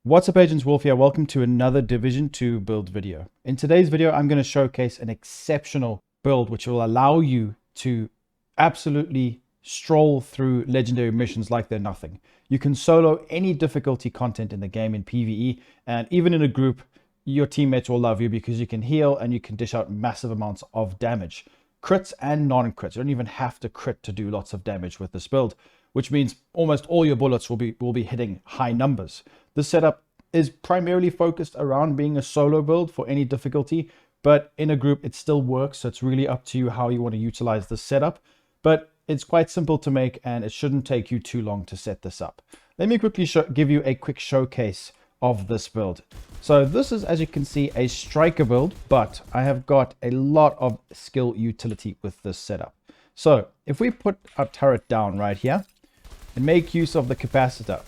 What's up, Agents Wolf here. Welcome to another Division 2 build video. In today's video, I'm going to showcase an exceptional build which will allow you to absolutely stroll through legendary missions like they're nothing. You can solo any difficulty content in the game in PvE, and even in a group, your teammates will love you because you can heal and you can dish out massive amounts of damage. Crits and non-crits. You don't even have to crit to do lots of damage with this build, which means almost all your bullets will be hitting high numbers. This setup is primarily focused around being a solo build for any difficulty, but in a group it still works, so it's really up to you how you want to utilize this setup. But it's quite simple to make and it shouldn't take you too long to set this up. Let me quickly give you a quick showcase of this build. So this is, as you can see, a striker build, but I have got a lot of skill utility with this setup. So if we put our turret down right here and make use of the capacitor,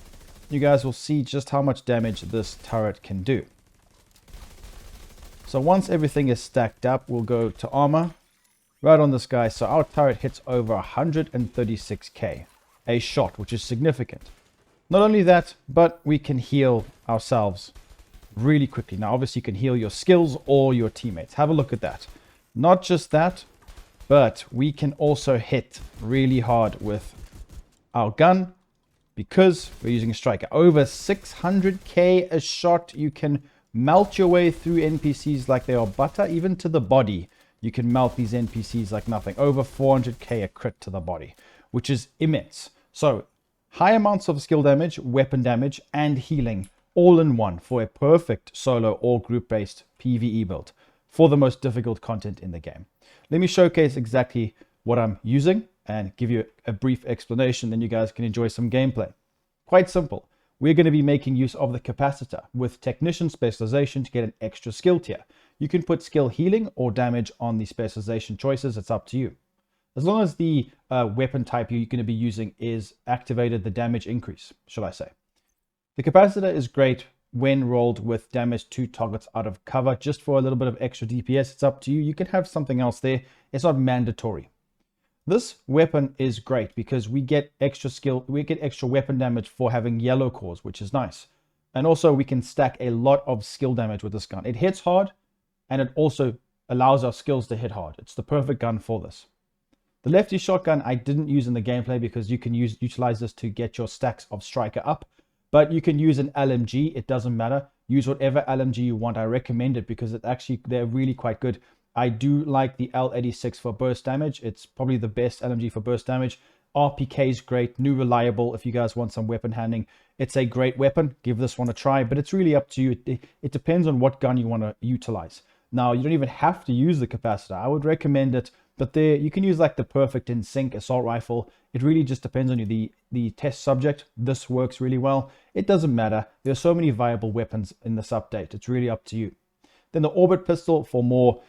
you guys will see just how much damage this turret can do. So once everything is stacked up, we'll go to armor right on this guy. So our turret hits over 136k a shot, which is significant. Not only that, but we can heal ourselves really quickly. Now obviously you can heal your skills or your teammates. Have a look at that. Not just that, but we can also hit really hard with our gun, because we're using a striker. Over 600k a shot. You can melt your way through NPCs like they are butter. Even to the body, you can melt these NPCs like nothing. Over 400k a crit to the body, which is immense. So high amounts of skill damage, weapon damage, and healing all in one for a perfect solo or group-based PvE build for the most difficult content in the game. Let me showcase exactly what I'm using and give you a brief explanation, then you guys can enjoy some gameplay. Quite simple. We're going to be making use of the capacitor with technician specialization to get an extra skill tier. You can put skill healing or damage on the specialization choices. It's up to you. As long as the weapon type you're going to be using is activated, the damage increase, shall I say. The capacitor is great when rolled with damage to targets out of cover, just for a little bit of extra DPS. It's up to you. You can have something else there. It's not mandatory. This weapon is great because we get extra skill, we get extra weapon damage for having yellow cores, which is nice. And also we can stack a lot of skill damage with this gun. It hits hard and it also allows our skills to hit hard. It's the perfect gun for this. The lefty shotgun I didn't use in the gameplay because you can utilize this to get your stacks of striker up, but you can use an LMG. It doesn't matter. Use whatever LMG you want. I recommend it because they're really quite good. I do like the L86 for burst damage. It's probably the best LMG for burst damage. RPK is great, new reliable if you guys want some weapon handling. It's a great weapon. Give this one a try, but it's really up to you. It depends on what gun you want to utilize. Now, you don't even have to use the capacitor. I would recommend it, but there you can use like the Perfect in Sync assault rifle. It really just depends on you. The test subject, this works really well. It doesn't matter. There are so many viable weapons in this update. It's really up to you. Then the Orbit pistol for more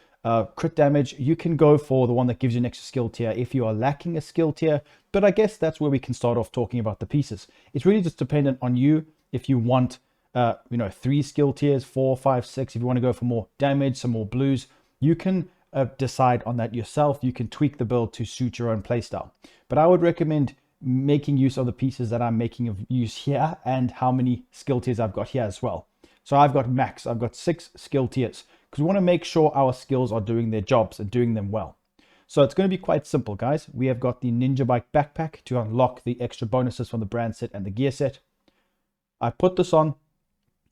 crit damage. You can go for the one that gives you an extra skill tier if you are lacking a skill tier, but I guess that's where we can start off talking about the pieces. It's really just dependent on you. If you want 3 skill tiers, 4, 5, 6, if you want to go for more damage, some more blues, you can decide on that yourself. You can tweak the build to suit your own playstyle, but I would recommend making use of the pieces that I'm making use here and how many skill tiers I've got here as well. So I've got 6 skill tiers, because we want to make sure our skills are doing their jobs and doing them well. So it's going to be quite simple, guys. We have got the Ninja Bike backpack to unlock the extra bonuses from the brand set and the gear set. I put this on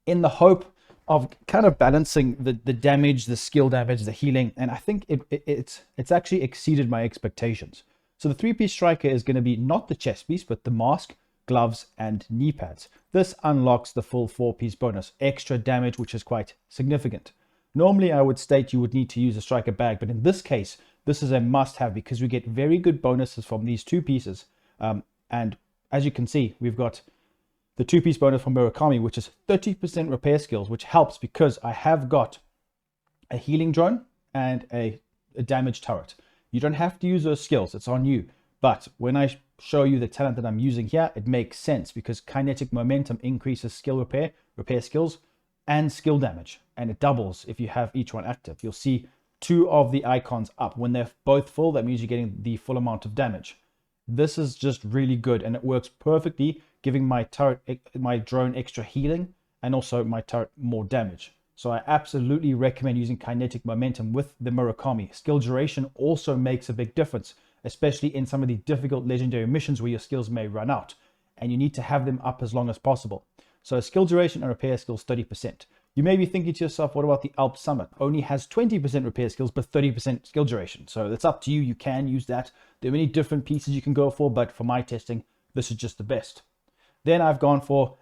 in the hope of kind of balancing the damage, the skill damage, the healing, and I think it's actually exceeded my expectations. So the 3-piece striker is going to be not the chest piece, but the mask, gloves, and knee pads. This unlocks the full 4-piece bonus, extra damage, which is quite significant. Normally, I would state you would need to use a striker bag, but in this case, this is a must-have because we get very good bonuses from these 2 pieces. And as you can see, we've got the 2-piece bonus from Murakami, which is 30% repair skills, which helps because I have got a healing drone and a damage turret. You don't have to use those skills. It's on you. But when I show you the talent that I'm using here, it makes sense because kinetic momentum increases skill repair skills, and skill damage, and it doubles if you have each one active. You'll see 2 of the icons up. When they're both full, that means you're getting the full amount of damage. This is just really good, and it works perfectly, giving my turret, my drone extra healing and also my turret more damage. So I absolutely recommend using kinetic momentum with the Murakami. Skill duration also makes a big difference, especially in some of the difficult legendary missions where your skills may run out, and you need to have them up as long as possible. So skill duration and repair skills 30%. You may be thinking to yourself, what about the Alp Summit? Only has 20% repair skills, but 30% skill duration. So it's up to you. You can use that. There are many different pieces you can go for, but for my testing, this is just the best. Then I've gone for,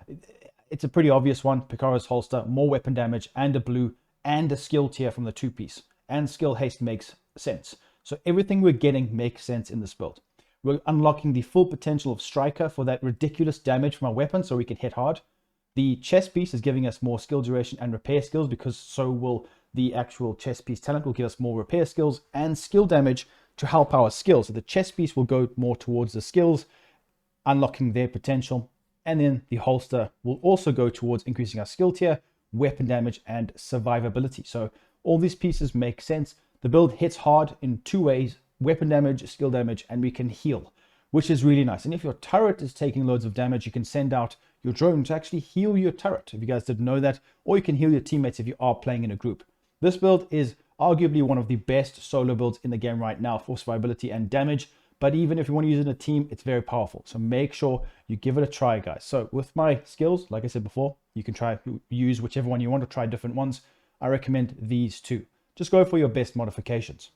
it's a pretty obvious one, Picaro's holster, more weapon damage and a blue and a skill tier from the 2-piece. And skill haste makes sense. So everything we're getting makes sense in this build. We're unlocking the full potential of Striker for that ridiculous damage from our weapon so we can hit hard. The chest piece is giving us more skill duration and repair skills, because so will the actual chest piece talent will give us more repair skills and skill damage to help our skills. So the chest piece will go more towards the skills, unlocking their potential. And then the holster will also go towards increasing our skill tier, weapon damage, and survivability. So all these pieces make sense. The build hits hard in 2 ways, weapon damage, skill damage, and we can heal, which is really nice. And if your turret is taking loads of damage, you can send out your drone to actually heal your turret, if you guys didn't know that, or you can heal your teammates if you are playing in a group. This build is arguably one of the best solo builds in the game right now for survivability and damage, but even if you want to use it in a team, it's very powerful. So make sure you give it a try, guys. So with my skills, like I said before, you can try use whichever one you want to try different ones. I recommend these two. Just go for your best modifications.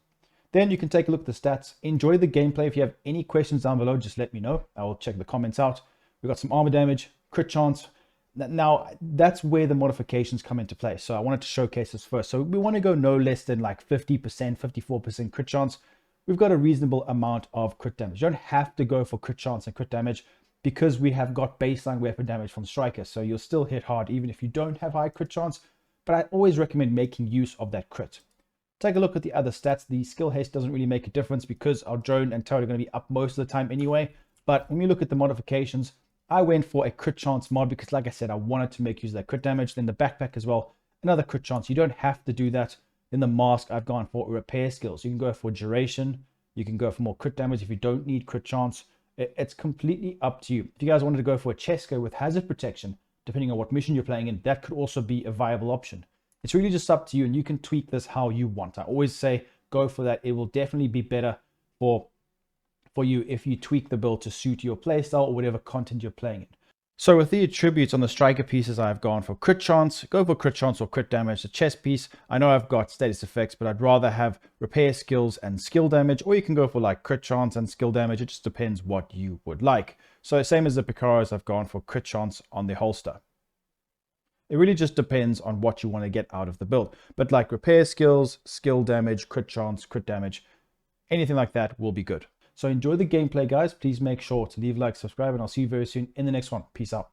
Then you can take a look at the stats. Enjoy the gameplay. If you have any questions down below, just let me know. I will check the comments out. We've got some armor damage, crit chance. Now, that's where the modifications come into play. So I wanted to showcase this first. So we want to go no less than like 50%, 54% crit chance. We've got a reasonable amount of crit damage. You don't have to go for crit chance and crit damage because we have got baseline weapon damage from Striker. So you'll still hit hard even if you don't have high crit chance. But I always recommend making use of that crit. Take a look at the other stats. The skill haste doesn't really make a difference because our drone and turret are going to be up most of the time anyway. But when we look at the modifications, I went for a crit chance mod because, like I said, I wanted to make use of that crit damage. Then the backpack as well, another crit chance. You don't have to do that. In the mask, I've gone for repair skills. You can go for duration. You can go for more crit damage if you don't need crit chance. It's completely up to you. If you guys wanted to go for a chest go with hazard protection, depending on what mission you're playing in, that could also be a viable option. It's really just up to you, and you can tweak this how you want. I always say go for that. It will definitely be better for you if you tweak the build to suit your playstyle or whatever content you're playing in. So with the attributes on the Striker pieces, I've gone for crit chance. Go for crit chance or crit damage. The chest piece, I know I've got status effects, but I'd rather have repair skills and skill damage, or you can go for like crit chance and skill damage. It just depends what you would like. So same as the Picaros, I've gone for crit chance on the holster. It really just depends on what you want to get out of the build. But like repair skills, skill damage, crit chance, crit damage, anything like that will be good. So enjoy the gameplay, guys. Please make sure to leave a like, subscribe, and I'll see you very soon in the next one. Peace out.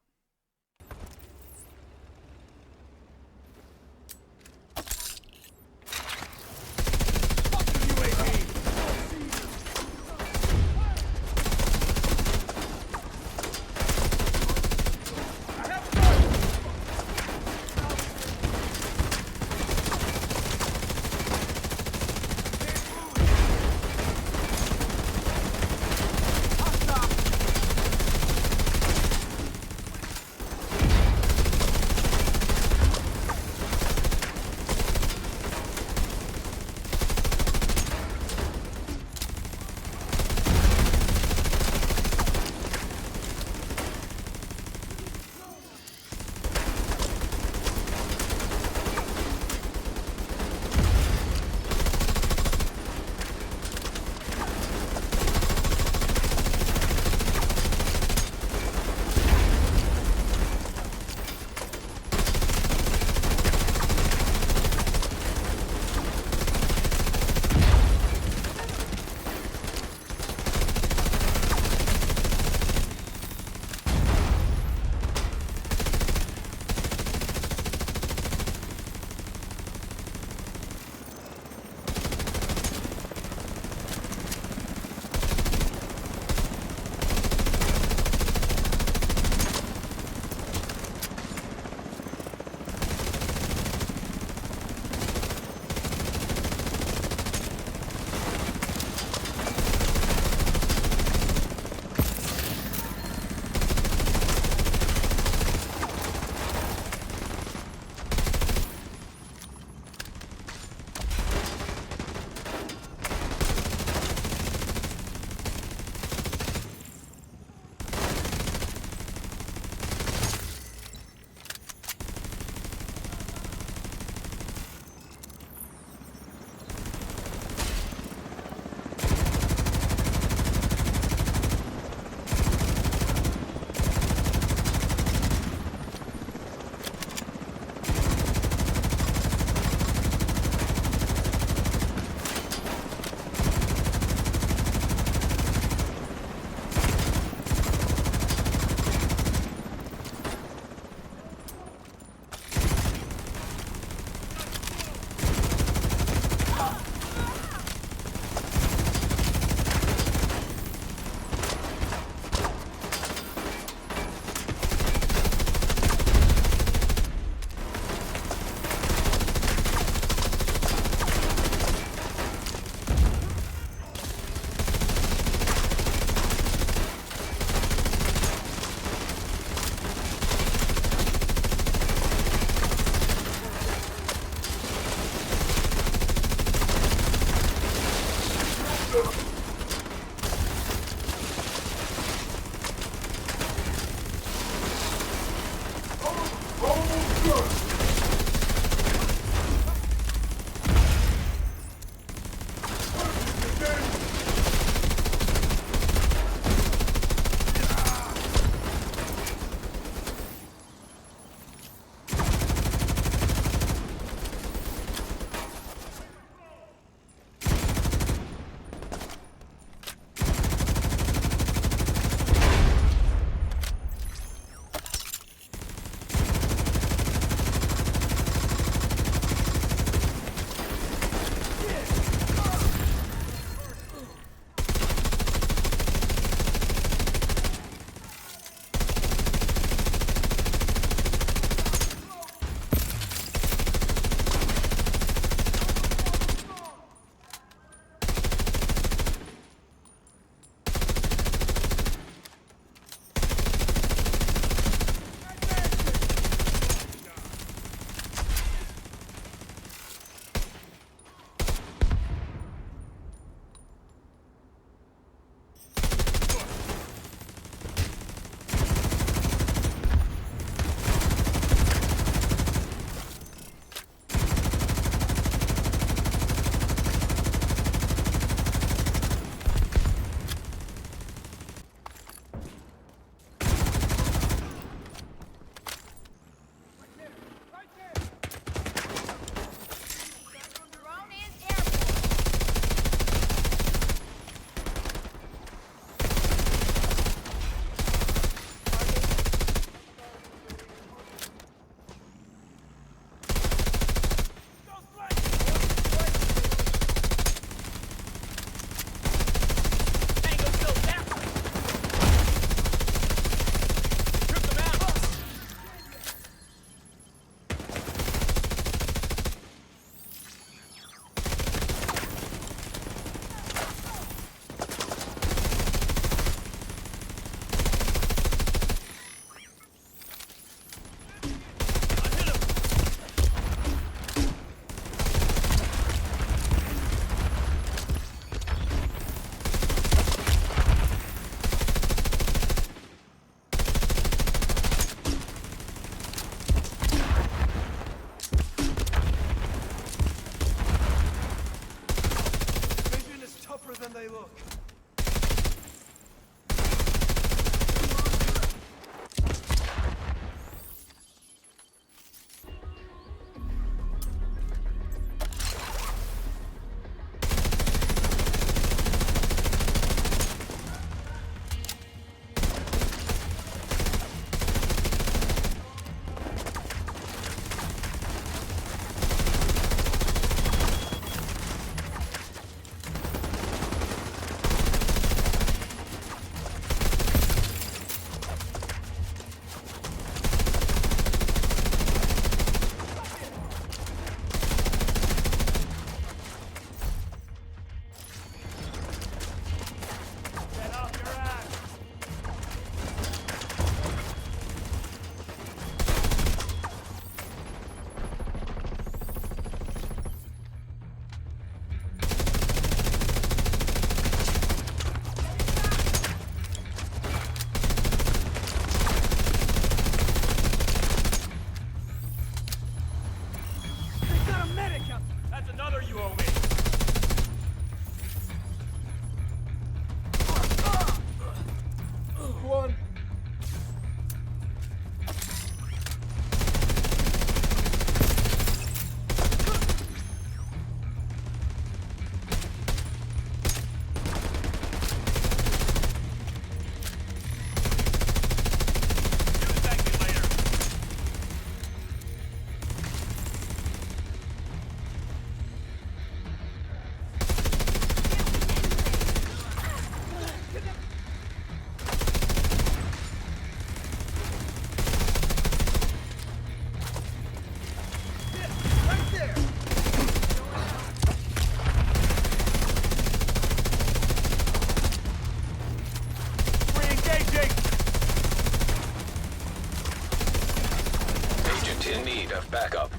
in need of backup.